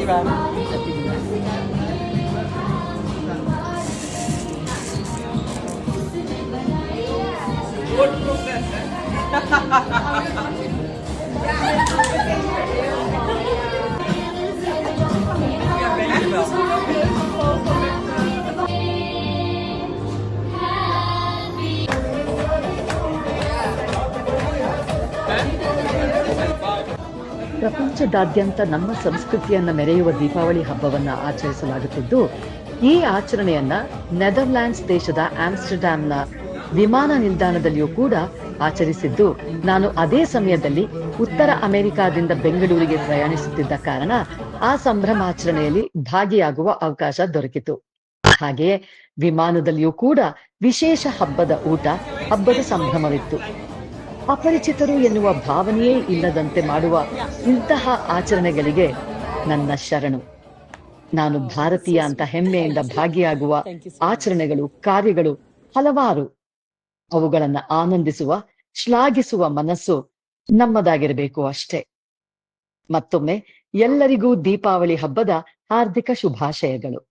Shiva. Good progress. Yeah, very well. ಪ್ರಪಂಚದಾದ್ಯಂತ ನಮ್ಮ ಸಂಸ್ಕೃತಿಯನ್ನ ಮೆರೆಯುವ ದೀಪಾವಳಿ ಹಬ್ಬವನ್ನ ಆಚರಿಸಲಾಗುತ್ತಿದ್ದು, ಈ ಆಚರಣೆಯನ್ನ ನೆದರ್ಲ್ಯಾಂಡ್ಸ್ ದೇಶದ ಆಮ್ಸ್ಟರ್ಡ್ಯಾಮ್ನ ವಿಮಾನ ನಿಲ್ದಾಣದಲ್ಲಿಯೂ ಕೂಡ ಆಚರಿಸಿದ್ದು, ನಾನು ಅದೇ ಸಮಯದಲ್ಲಿ ಉತ್ತರ ಅಮೆರಿಕಾದಿಂದ ಬೆಂಗಳೂರಿಗೆ ಪ್ರಯಾಣಿಸುತ್ತಿದ್ದ ಕಾರಣ ಆ ಸಂಭ್ರಮಾಚರಣೆಯಲ್ಲಿ ಭಾಗಿಯಾಗುವ ಅವಕಾಶ ದೊರಕಿತು. ಹಾಗೆಯೇ ವಿಮಾನದಲ್ಲಿಯೂ ಕೂಡ ವಿಶೇಷ ಹಬ್ಬದ ಊಟ, ಹಬ್ಬದ ಸಂಭ್ರಮವಿತ್ತು. ಅಪರಿಚಿತರು ಎನ್ನುವ ಭಾವನೆಯೇ ಇಲ್ಲದಂತೆ ಮಾಡುವ ಇಂತಹ ಆಚರಣೆಗಳಿಗೆ ನನ್ನ ಶರಣು. ನಾನು ಭಾರತೀಯ ಅಂತ ಹೆಮ್ಮೆಯಿಂದ ಭಾಗಿಯಾಗುವ ಆಚರಣೆಗಳು, ಕಾರ್ಯಗಳು ಹಲವಾರು. ಅವುಗಳನ್ನ ಆನಂದಿಸುವ, ಶ್ಲಾಘಿಸುವ ಮನಸ್ಸು ನಮ್ಮದಾಗಿರಬೇಕು ಅಷ್ಟೇ. ಮತ್ತೊಮ್ಮೆ ಎಲ್ಲರಿಗೂ ದೀಪಾವಳಿ ಹಬ್ಬದ ಹಾರ್ದಿಕ ಶುಭಾಶಯಗಳು.